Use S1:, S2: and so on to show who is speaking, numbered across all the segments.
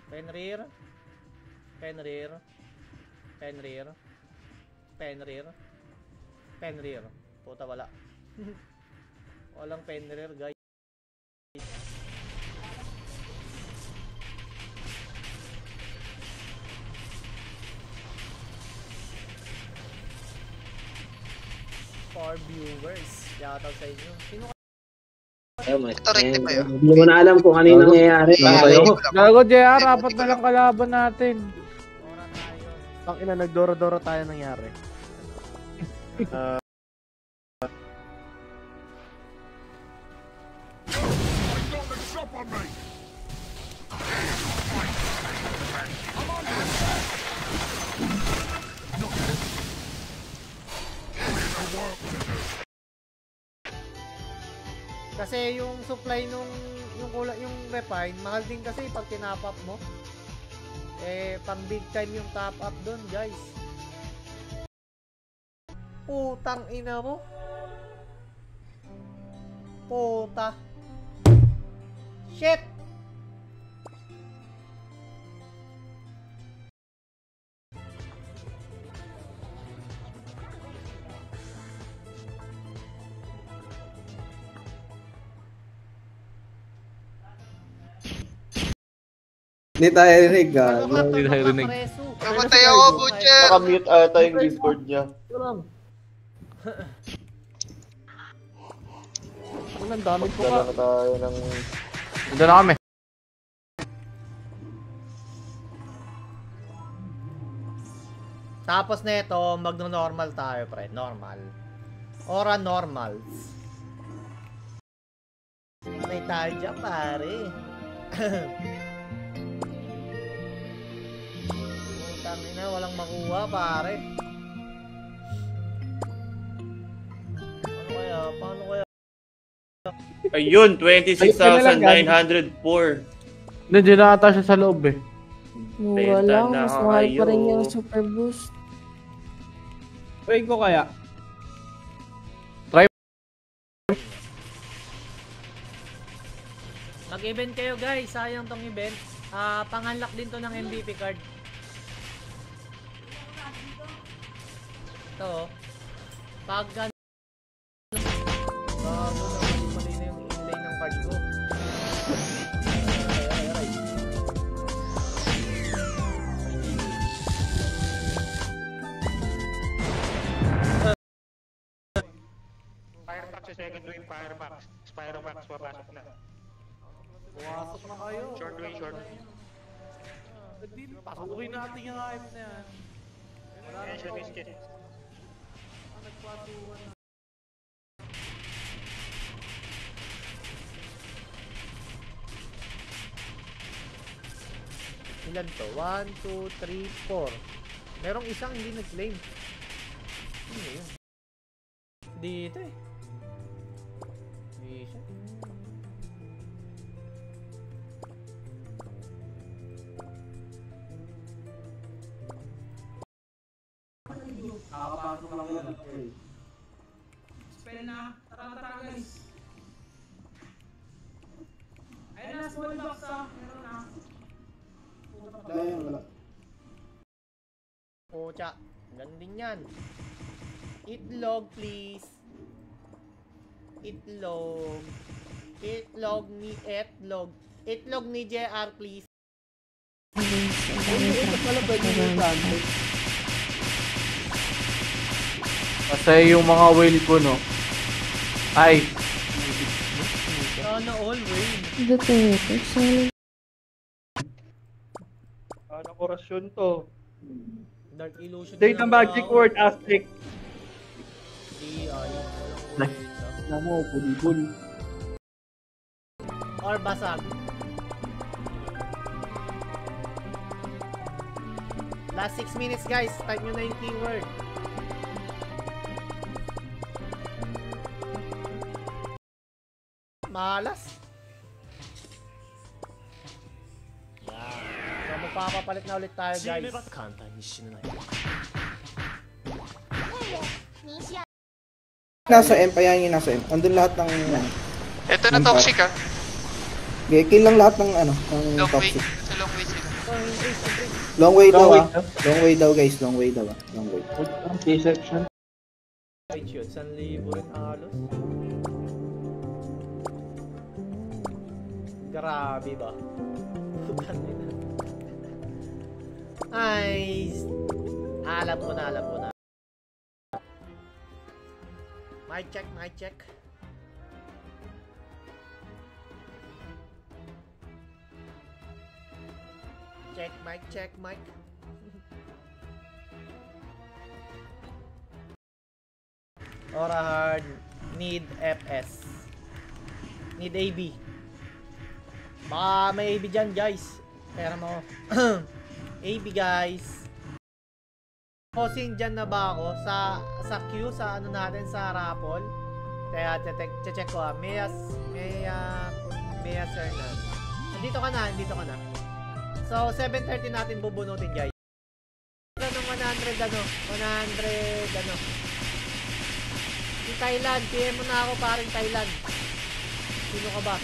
S1: Fenrir. Fenrir. Fenrir. Fenrir. Fenrir. Puta wala. Walang Fenrir guys. For viewers. Shoutout sa inyo. Sino
S2: Ito rin ba yun?
S3: Hindi mo na alam kung ano yung nangyayari.
S4: Gago JR, apat na lang kalaban natin.
S1: Ora tayo?
S4: Tangina, nagdoro-doro tayo nangyari.
S1: Kasi yung supply yung refine, mahal din kasi pag tinap up mo. Eh, pang big time yung top up doon, guys. Putang ina mo. Puta. Shit.
S3: Hindi tayo rinig
S4: Hindi tayo rinig.
S2: Namatay ako, Butcher!
S5: Nakamute ata yung Discord niya.
S4: Ang dami ko
S5: Dala
S4: ka.
S5: na tayo ng...
S4: Dito na kami.
S1: Tapos na ito, magno-normal tayo, pre. Normal. Ora normals. May tayo dyan, pare. Putang ina, walang makuha, pare. Paano kaya?
S5: Ayun, 26,904.
S4: Nandiyan na ata siya sa loob eh.
S6: Mura
S5: Benta
S6: lang,
S5: na
S6: mas mahal pa rin
S5: kayo.
S6: yung super boost.
S4: Try ko kaya.
S1: Mag-event kayo, guys. Sayang tong event. Pang-unlock din to ng MVP card. Ito, oh. Pag bago na mali na yung inlay ng card ko.
S7: Firebox sa second wave, Firebox. Spirobox, papasok na.
S4: Pumasok na kayo.
S7: Short way, short way.
S4: Pasukin natin yung hype na yan.
S7: Ayan siya, biscuit.
S4: Nagpatuan na.
S1: Ilan to? 1, 2, 3, 4. Merong isang hindi nag-claim. Ano yun? Dito eh. Dito.
S3: Nakapasok lang yun.
S8: Spell na. Tara guys. Ayun na, small box ah. Meron na.
S3: Wala.
S1: Pucha. Ganun din yan. Itlog, please. Itlog. Itlog ni Etlog. Itlog ni JR, please.
S3: Ito pala pwede yung planted.
S4: Kasi yung mga whale ko, no? Ay!
S1: Sana all win.
S6: Dito ito. Sana.
S5: Ano orasyon to?
S1: Dark Illusion.
S5: Data magic word, asterisk.
S1: Di, ayun.
S3: Alam mo, bulibul.
S1: Or basag. Last 6 minutes, guys. Type nyo na yung keyword. Malas. So, magpapapalit na ulit tayo, guys.
S3: Nasa M pa yan yung nasa M. Andun lahat ng...
S2: Ito na toxic ah.
S3: Kill lang lahat ng ng
S2: Long way.
S3: toxic.
S2: Sa long way sila.
S3: Long way daw ah. Long way daw guys, long way daw ah. Long way.
S5: C-section.
S1: Ay, yun. 1,000 rin halos. Grabe ba? Ay, alam ko na. Mic check. Check, mic. Aura hard, need FS. Need AB. Baka may AB dyan, guys. Pera mo. AB, guys. Posing dyan na ba ako sa queue, sa ano natin, sa raffle? Kaya check ko ah. Mea Sernan. Nandito ka na. So, 7:30 natin bubunutin, guys. Ng 100 ano. Si Thailand, PM mo na ako paring Thailand. Sino ka ba?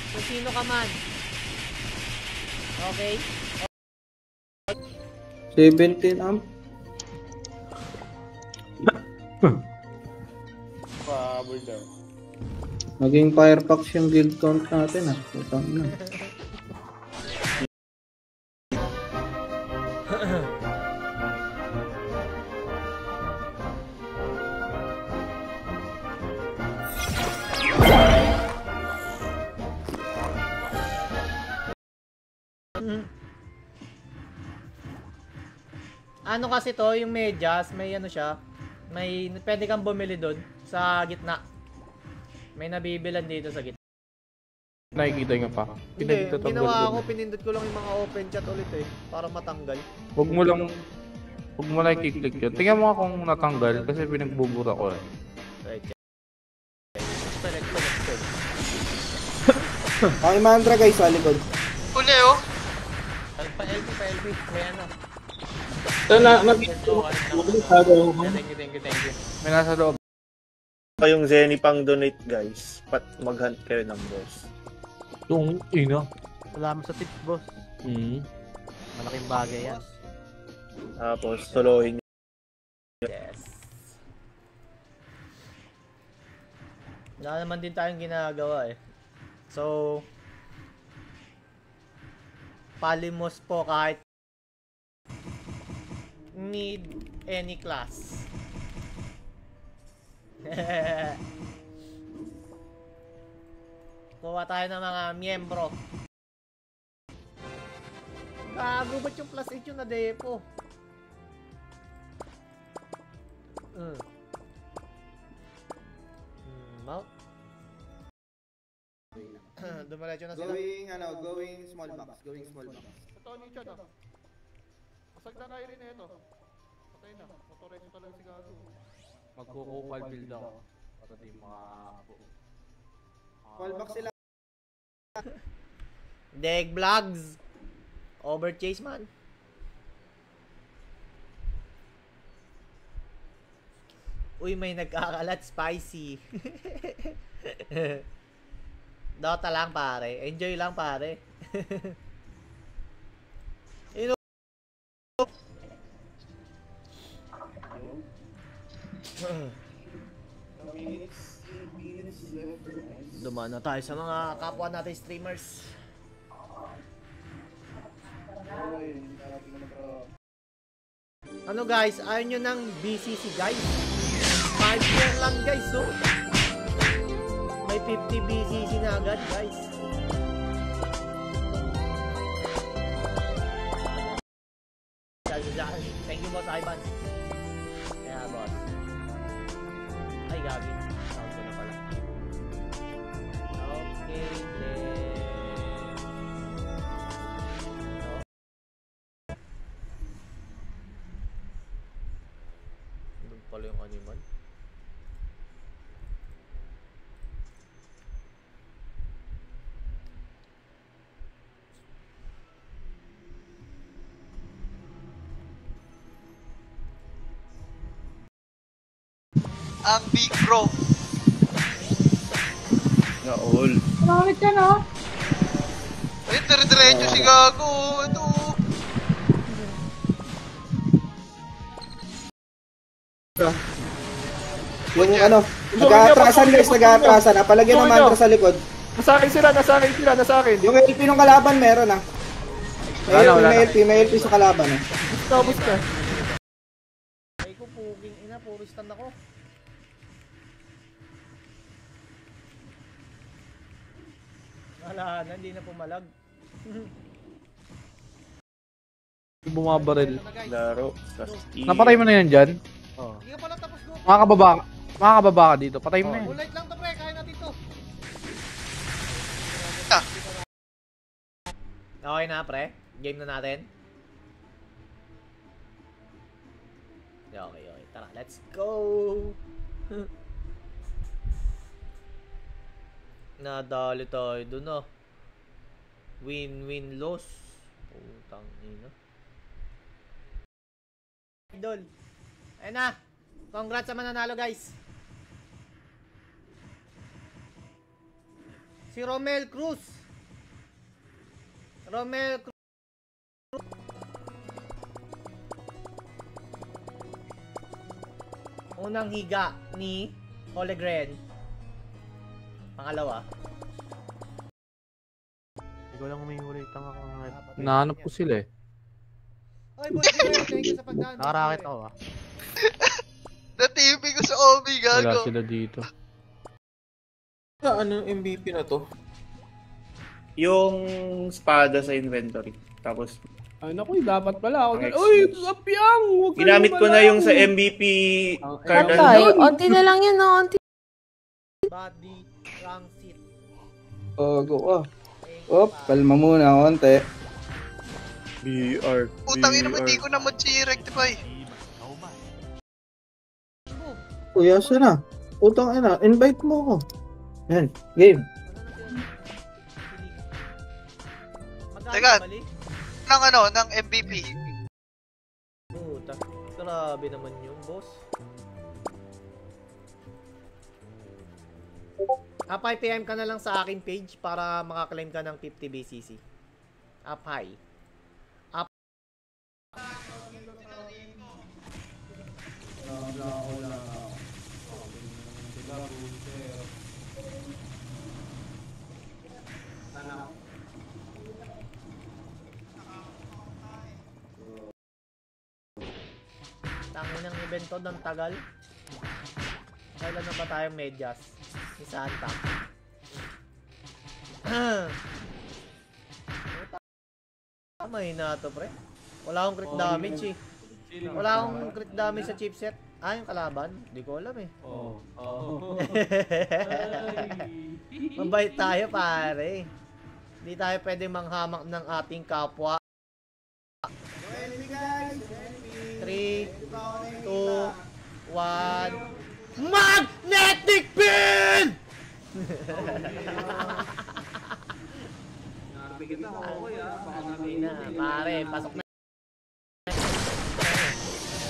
S1: Kung sino ka man. Okay?
S3: 17 amp.
S5: Pabol daw.
S3: Maging Firefox yung guild count natin ah. Putang ina.
S1: Ano kasi to, yung medyas, may ano siya, may pwede kang bumili doon sa gitna. May nabibilan dito sa gitna.
S4: Nakikita nyo pa.
S1: Hindi,
S4: Pinagtatanggal
S1: ginawa ko,
S4: ko.
S1: pinindot ko lang yung mga open chat ulit eh, para matanggal.
S4: Huwag mo lang i-click yun. Tingnan mo nga kung natanggal kasi pinagbubura ko eh.
S1: Right, check. Select.
S3: Okay, mantra guys, sa likod.
S2: Huli oh.
S1: Pa-LB, may ano.
S5: Thank you.
S4: May nasa loob.
S5: Kayong Zenny pang donate guys. Mag-hunt kayo ng boss.
S4: Yung ina.
S1: Salamat sa tips, boss. Malaking bagay yan.
S5: Tapos solohin
S1: Yes. Wala naman din tayong ginagawa eh. So, palimos po kahit need any class. Kuha tayo ng mga miyembro. Gago, ba't yung plus 8 yung na-depo? Mount? Dumiretso na sila.
S3: Going small box.
S1: Ito, Nicho to. Pasag na kayo rin ito. Patay na. Motoreso talaga si Gago.
S4: Magkukupal build ako. Para di mga...
S3: Small box sila.
S1: Deg vlogs. Overchase man. Uy, may nagkakalat spicy. Dota lang pare. Enjoy lang pare. Dumaan na tayo sa mga kapwa natin streamers. Ano guys, ayaw nyo ng BCC guys? 5 year lang guys, so may 50 BCC na agad guys. Thank you boss Ivan. Kaya boss. Ay gabi, sound ko na pala. Okay, doon pala yung animal.
S2: Ang big bro.
S5: Na all.
S6: Bakit ka no?
S2: Ay, dire-diretso si Gago. Ito
S3: Yung
S2: dyan.
S3: ano, nag-aatrasan guys, nag-aatrasan. Napalagyan ng mantra sa likod.
S9: Nasa akin sila, nasa akin.
S3: Yung LP ng kalaban meron ah.
S4: Wala na.
S3: May LP sa kalaban ah.
S9: Tapos ka.
S1: Ay ko, puging ina, puro stand ako. Wala na, hindi na pumalag.
S4: Bumabaril.
S5: Laro.
S4: Napatay mo na yan dyan?
S1: Hindi ka pala tapos go.
S4: Makakababa ka dito. Patay mo na yan.
S1: Ulit lang to pre, kaya natin to.
S2: Ah.
S1: Okay na pre, game na natin. Okay, tara, let's go. Nadali tayo dun ah. Win-win loss. Putang ina. Idol. Ayun na. Congrats sa mananalo guys. Si Romel Cruz. Unang higa ni Hollegren. Pangalawa.
S9: Ikaw lang humihuli, tanga ka nga.
S4: Nahanap ko sila eh.
S1: Oy, boss, thank you sa pagdaan.
S9: Nakarakit ako ah.
S2: Na-TV ko sa Omi,
S4: Wala
S2: gago.
S4: sila dito.
S3: Ano yung MVP na to?
S5: Yung espada sa inventory. Tapos,
S8: Ay, naku, dapat pala ako.
S5: Ang
S8: Uy,
S5: Xbox.
S8: Sapyang! Huwag ka
S5: ginamit ko na yung sa
S8: lumalaw.
S5: MVP card.
S6: Patay. Onti na lang yan, no? Onti.
S1: Body, wrong seat.
S3: Go ka. Op, kalma muna konti.
S5: BR.
S2: Putang ina, hindi ko na mag-rectify.
S3: Kuya, saan na? Utang ina, invite mo ako. Yan, game.
S2: Teka. Ng MVP.
S1: Puta, grabe naman yung boss. 5 PM ka na lang sa aking page para makaklaim ka ng 50 BCC. Up high. Up. Tangin ng event to ng tagal. Kailan na ba tayong medyas? Ni Santa. Mahina to pre. Wala akong crit damage eh. Wala akong crit damage sa chipset. Yung kalaban? Hindi ko alam eh. Mabait tayo pare. Hindi tayo pwede manghamak ng ating kapwa. 3, 2, 1. Magnetic pin! Pare, pasok na.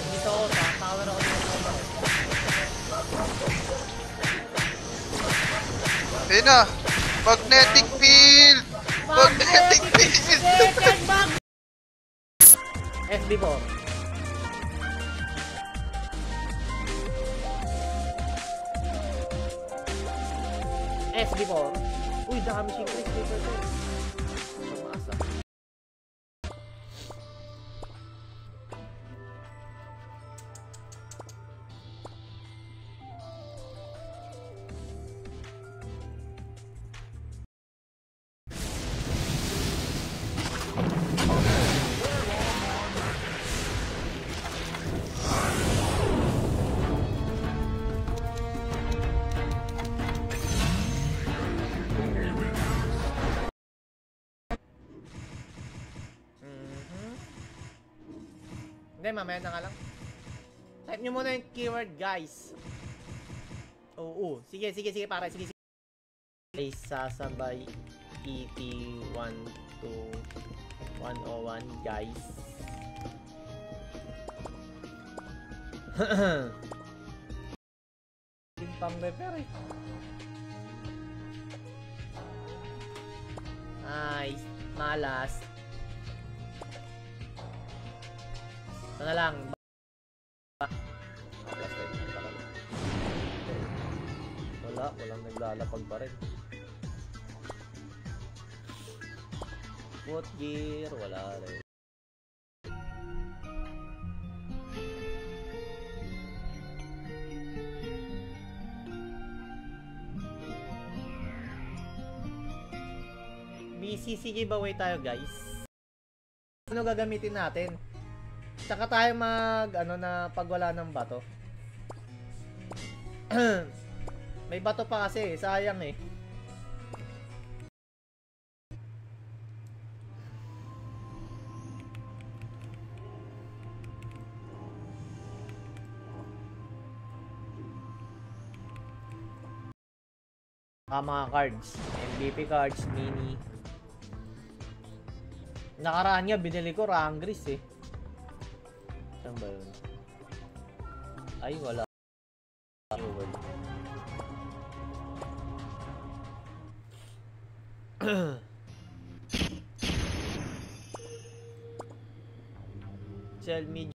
S1: Dito ako, tower ako dito.
S2: Ayun na. Magnetic field! Magnetic field!
S1: FB4. SB4. Uy, dami siyang Chris. Tumaas ah. Hindi, mamaya na nga lang. Type nyo muna yung keyword, guys. Oo. Sige, para. Sige. Ay, sasabay ET12101, guys. Yung pang-repair eh. Ay, malas. Ito na lang. walang naglalapag pa rin. Foot gear, wala rin. BCC giveaway tayo guys. Ano gagamitin natin? Tsaka tayo na pag wala ng bato. May bato pa kasi, sayang eh. Mga cards, MVP cards, mini. Nakaraan nga, binili ko Rangris eh. Saan ba yun? Ay, wala. Tell me.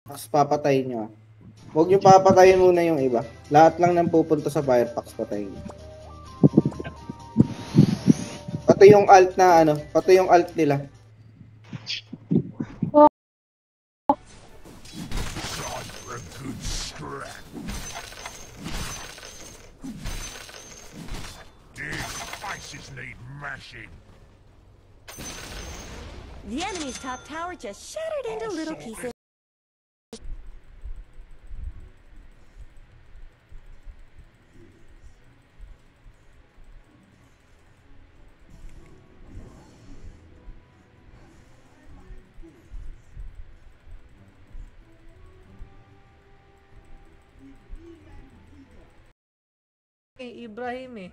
S3: Tapos papatayin nyo. Huwag nyo papatayin muna yung iba. Lahat lang nang pupunta sa Firefox, patayin nyo. Pati yung alt na pati yung alt nila.
S10: The enemy's top tower just shattered into little pieces.
S1: Ibrahim eh.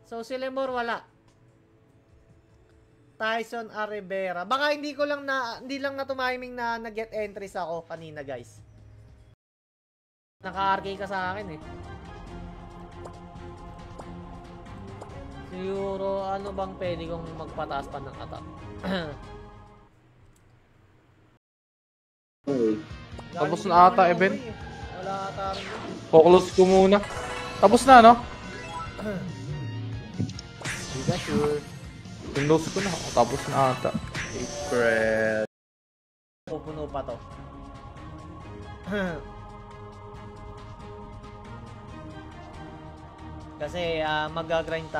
S1: So si Lemor wala. Tyson Arevera. Baka hindi lang na tumiming na nag-get entries ako kanina, guys. Naka-RK ka sa akin eh. Siguro ano bang pwede kong magpataas pa ng attack?
S4: Tapos na ata event.
S1: Wala ata rin.
S4: Focus ko muna. Tapos na, no?
S1: Hindi ka sure.
S4: Windows ko na. Tapos na ata.
S5: Secret.
S1: Pupuno pa to. Kasi mag-grind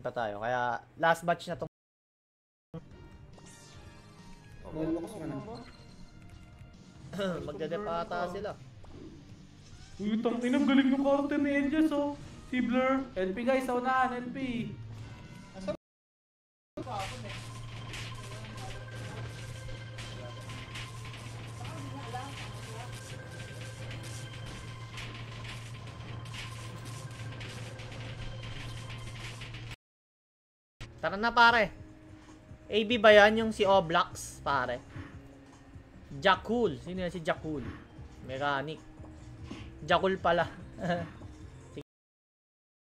S1: pa tayo. Kaya last batch na to. Magdadapa ata sila.
S4: Uy, tangin, ang galing yung karte ni Edges, oh. Si Blur. LP guys, saunahan, LP.
S1: Tara na pare. AB ba yan yung si Oblax pare? Jakul. Sino yan si Jakul? Mechanic. Jakul pala. Sige.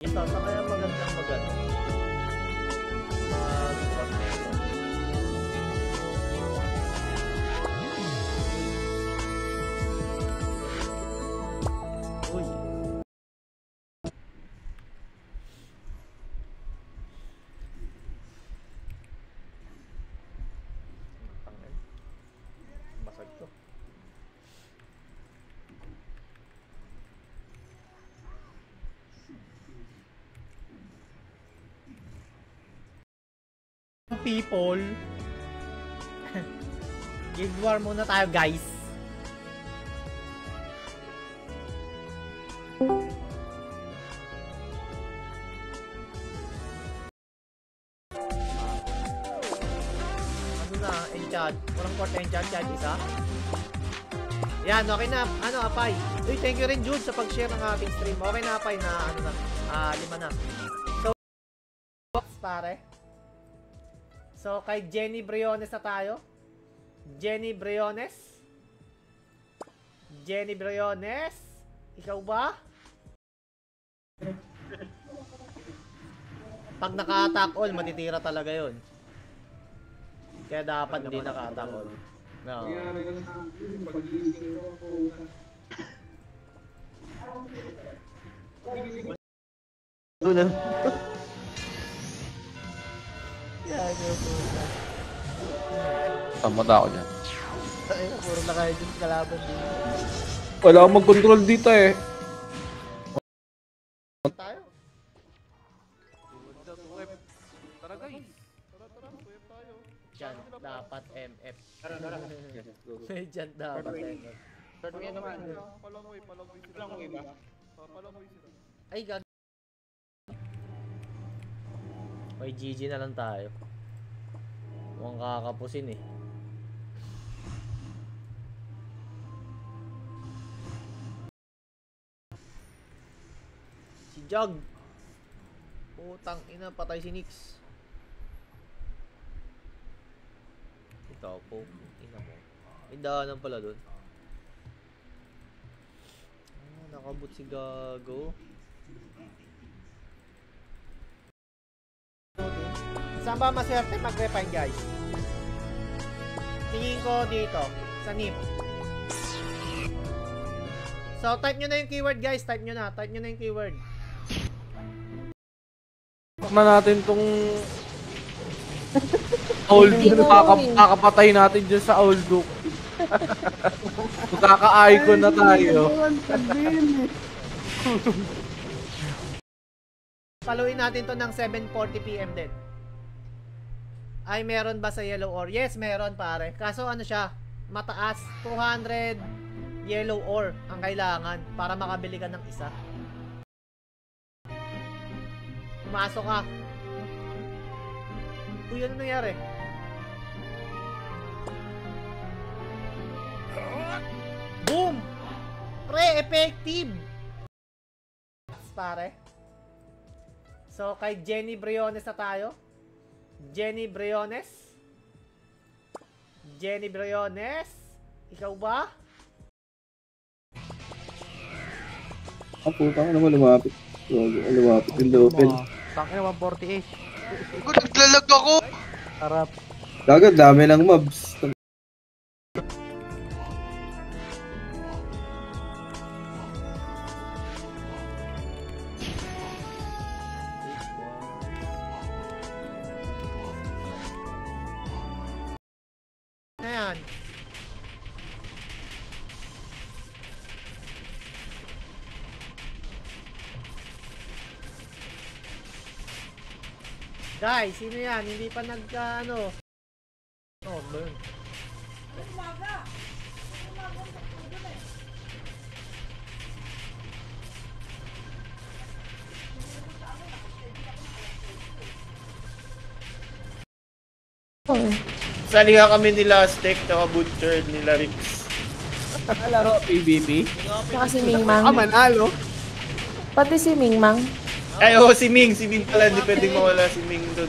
S1: Ito, sa kaya magandang maganda. Uy. Basag to. People. Guild War muna tayo, guys. Ano na, enchant. Walang port enchant, charge isa. Yan, okay na. Ano, Apay? Uy, thank you rin, Jude, sa pag-share ng ating stream. Okay na, Apay, na ano na. 5 na. So, pare. So, kay Jenny Briones na tayo. Jenny Briones. Jenny Briones. Ikaw ba? Pag naka-attack all, matitira talaga yun. Kaya dapat hindi naka-attack all. No.
S9: Una. Tamad ako dyan.
S1: Ay, puro na kayo dun kalaban din.
S8: Wala akong mag-control dito eh.
S1: Tayo?
S4: Tara guys.
S1: Diyan dapat MF.
S7: Tara.
S1: Diyan dapat MF.
S7: Third way naman.
S4: Palangoy sila.
S7: Palangoy ba?
S4: Palangoy sila.
S1: Ay, gag... May GG na lang tayo. Mukhang kakapusin eh. Si Jug. Putang ina, patay si Nix. Ikaw po, ina mo. May daanan pala dun. Ah, nakabot si Gago. Saan ba maswerte mag-refine, guys? Tingin ko dito, sa NIP. So, type nyo na yung keyword, guys. Type nyo na yung keyword.
S8: Na natin tong old kakapatay natin dyan sa old book. Kaka-icon na tayo.
S1: Paluin natin to ng 7:40 PM din. Ay, meron ba sa yellow ore? Yes, meron pare. Kaso ano siya, mataas. 200 yellow ore ang kailangan para makabili ka ng isa. Pumasok ka. Uy, ano nangyari? Boom! Pre, effective! Pare. So, kay Jenny Briones na tayo. Jenny Briones? Jenny Briones? Ikaw ba?
S3: Ang putang naman lumapit. Lumapit yung Lopel.
S9: Tangin 148.
S2: Naglalag ako!
S9: Harap.
S3: Gagad, dami ng mobs.
S1: Ayan. Guys, sino yan? Hindi pa ano. Oh, burn.
S5: Sali nga kami nila Steak, tsaka Butcher, nila Rips.
S8: Laro PvP.
S6: Saka si Mingmang.
S8: Manalo.
S6: Pati si Mingmang.
S5: Ay, oo, si Ming pala, hindi pwedeng mawala si Ming doon.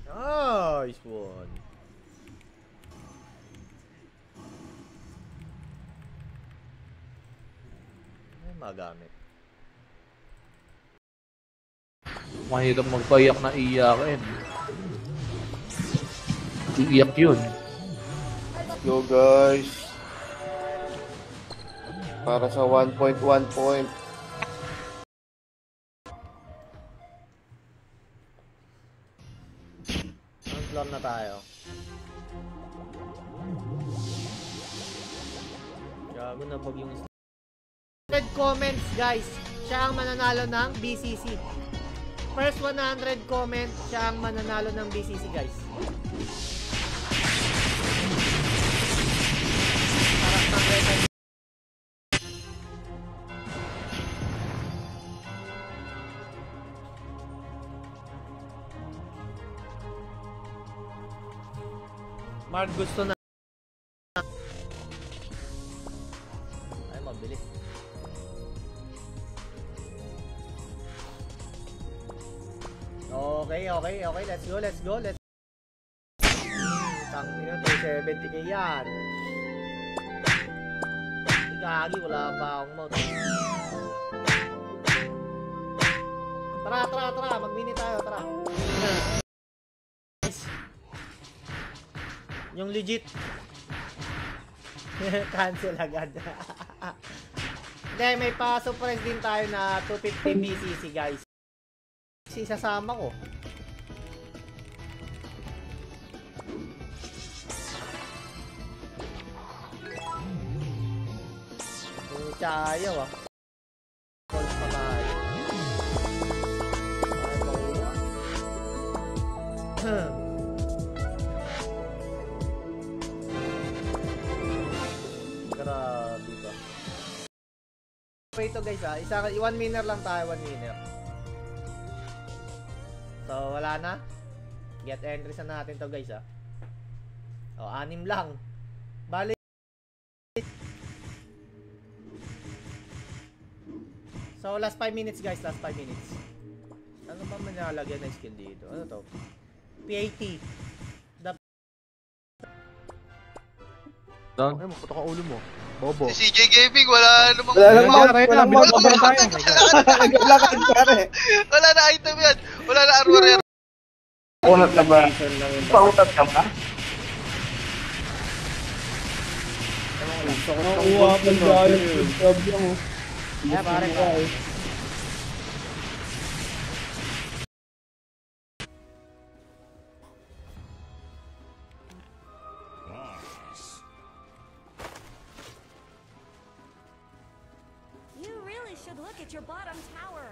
S1: Nice one. Ay, magamit.
S8: Mahirap magpayak na iyakin. Iyak yun.
S3: Go guys. Para sa 1.1 point.
S1: Anong floor na tayo? Gago na bag yung 100 comments, guys. Siya ang mananalo ng BCC. First 100 comment, siya ang mananalo ng BCC, guys. Mark gusto na. Ay, mabilis. Okay. Let's go. Tangina, 270k yan. Gagi, wala pa akong mount. Tara. Mag-mini tayo, tara. Yung legit. Cancel agad. Hindi, may pa-surprise din tayo na 250 BCC, guys. Isasama ko. Pucha, ayaw ah. Calls pa tayo. Ayaw makuha. Grabe ba. Wait to guys ah. One winner lang tayo, one winner. So, wala na. Get entries na natin to guys ah. O, 6 lang. Bali. So, last 5 minutes guys, last 5 minutes. Ano ba manalagyan na skill dito? Ano to? PAT.
S8: Down.
S9: Ay, maputo ka ulo mo. Bobo.
S2: Si CJ Gaming, wala namang
S3: Walang mount. Lakad pare.
S2: Wala na item yan. Wala na armor yan.
S5: Unat na ba? Pautat ka ba?
S1: Pare.
S10: You really should look at your bottom tower.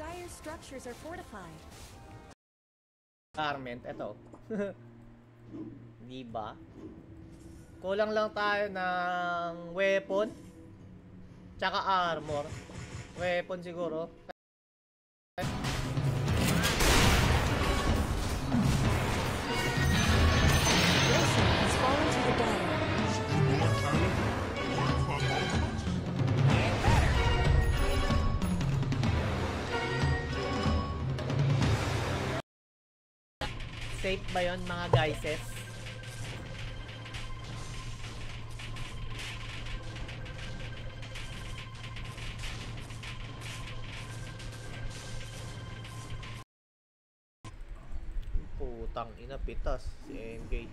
S10: Dire structures are fortified.
S1: Garment, eto. Di ba? Kulang lang tayo ng weapon. Tsaka armor. Weapon siguro.
S10: Wilson has fallen to the dire.
S1: Safe ba yun mga guyses? Putang ina, pitas si MK.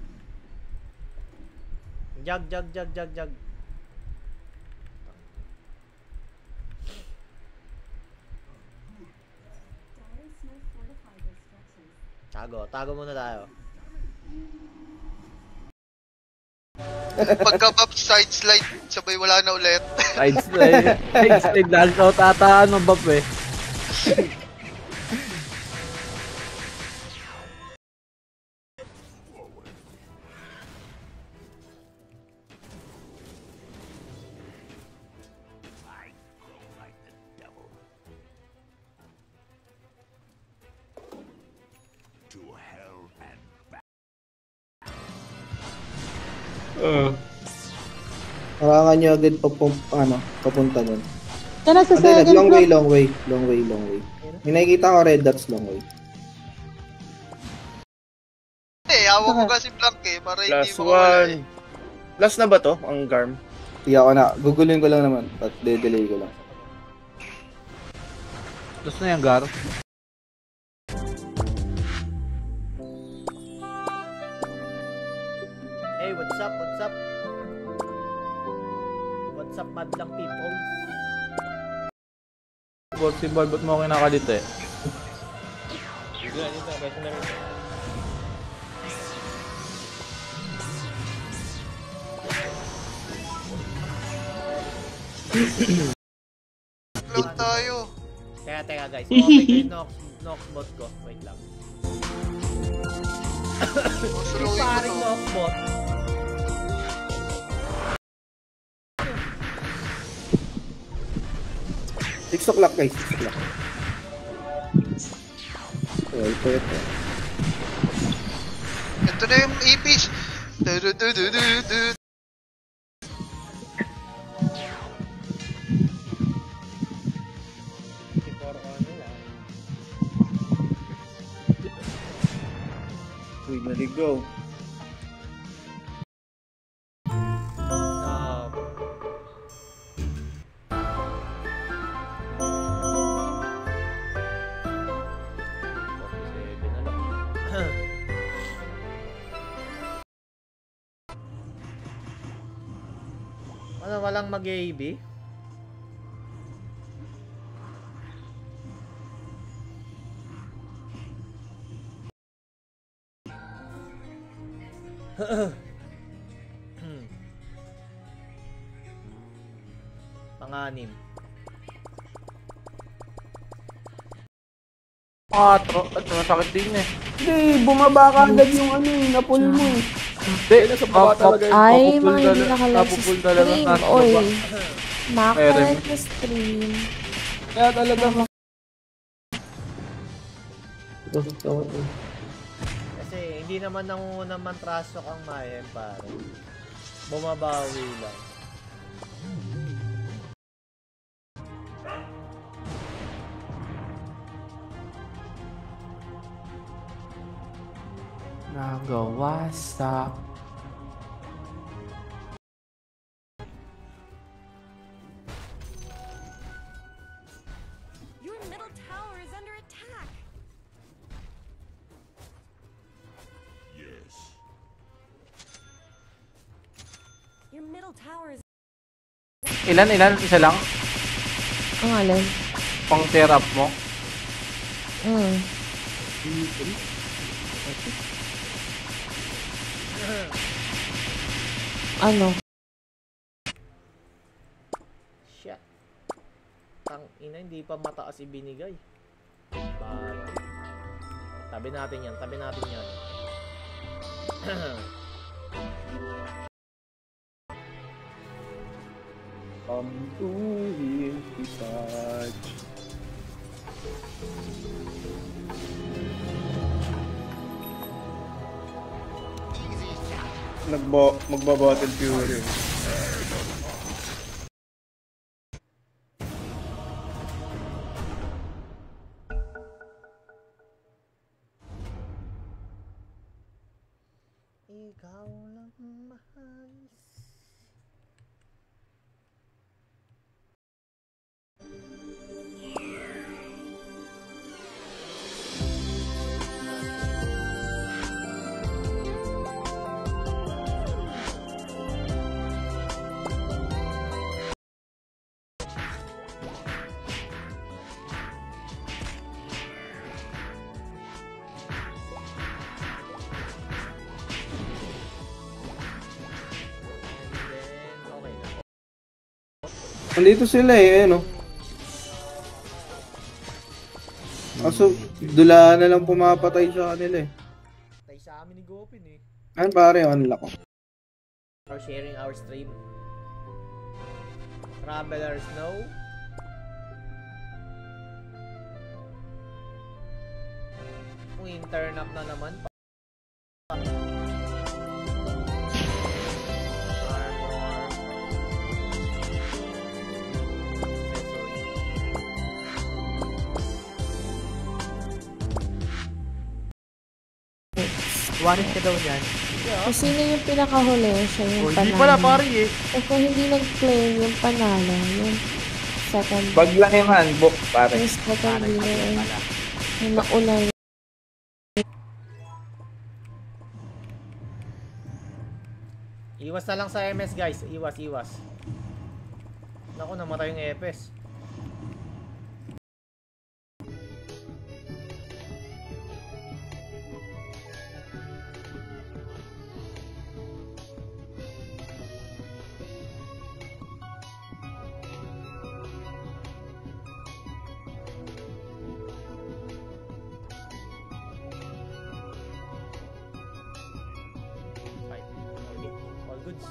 S1: Jag. Tago muna tayo.
S2: Pagka-buff side slide, sabay wala na ulit.
S8: Side slide. Lalo sa tata, ano ba eh?
S3: Harangan nyo agad papunta nun. Hindi, long way. May nakikita ko red dots, long way.
S2: Hawak ko kasi blank eh, para hindi
S5: Last
S2: mo mawala eh.
S5: one. Last na ba to? Ang Garm?
S3: Hindi ako na. Gugulin ko lang naman. At delay ko lang.
S8: Tapos na yung Gar.
S1: Hey, what's up? What's up, madlang people?
S8: Boss, si Boy, ba't mo ako kinakalit eh?
S2: Lang tayo.
S1: Teka guys, open ko yung Noxbot ko. Wait lang. Yung paring Noxbot.
S3: Six o'clock guys, 6 o'clock. Well, ito.
S2: Ito na yung ipis.
S5: Uy, naligaw.
S1: Ano, walang mag-AB? Panganim.
S8: Masakit din eh.
S3: Hindi, bumaba ka agad yung ano eh, napul mo eh.
S8: Hindi,
S6: Ay, mga hindi nakalagay sa
S8: napupul talaga.
S6: stream.
S8: Nasa
S6: Oy,
S8: baba.
S6: makakalagay sa stream.
S3: Kaya talaga
S1: Kasi hindi naman nangungunang mantrasok ang Mayhem, pare. Bumabawi lang.
S8: Nagawasak.
S10: Your middle tower is under attack. Yes. Your middle tower is
S8: Ilan? Isa lang?
S6: Ang alin?
S8: Pang tear up mo?
S6: Ano?
S1: Shit. Tang ina, hindi pa mataas ibinigay. Bad. Tabi natin yan.
S5: Pambuhin pisaj. Magba-bottle fury.
S1: Ikaw lang mahal.
S3: Nandito sila eh, ano. Kaso, dula na lang pumapatay sa kanila eh.
S1: Tay sa amin ni Gopin eh.
S3: Ayun pare, unlock ko.
S1: For sharing our stream. Travelers know. Kung turn up na naman.
S9: Waris ka daw niyan.
S6: Kung sino yung pinakahuli, siya yung panalo.
S9: Hindi pala pare eh.
S6: Eh kung hindi nag-claim yung panalo, yung second.
S8: Bag lang yung handbook, pare.
S6: Yung second winner. Yung nauna yun.
S1: Iwas na lang sa MS guys. Iwas. Naku, namatay yung EPS. All goods.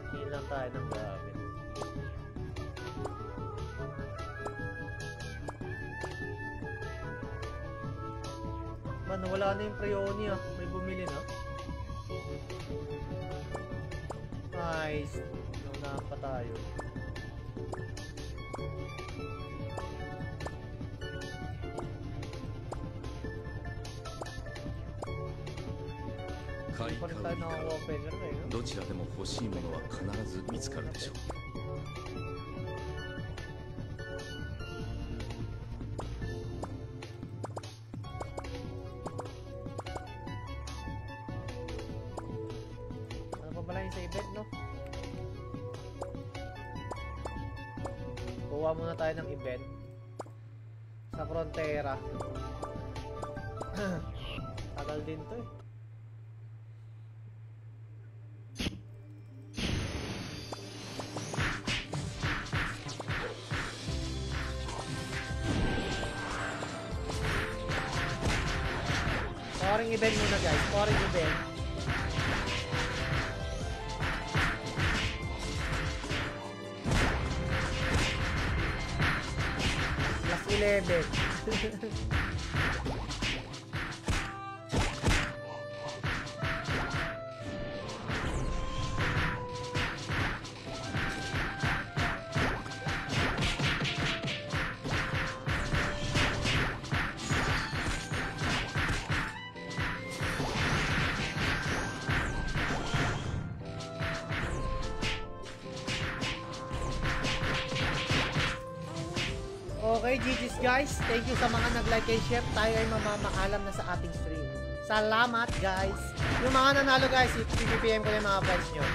S1: Hindi lang tayo ng gamit. Man, wala na yung Preoni ah. May bumili na. Nice. Naunahan pa tayo. Pa rin tayo nakakopener eh, no?
S11: どちらでも欲しいものは必ず見つかるでしょう。
S1: Ano pa pala yung sa event, no? Kuha muna tayo ng event sa Frontera. Tagal din to eh. Scoring event muna guys, scoring event. Plus 11. Okay, GG's guys. Thank you sa mga nag-like and share. Tayo ay mamamaalam na sa ating stream. Salamat guys. Yung mga nanalo guys, i-PPM ko na yung mga prize nyo.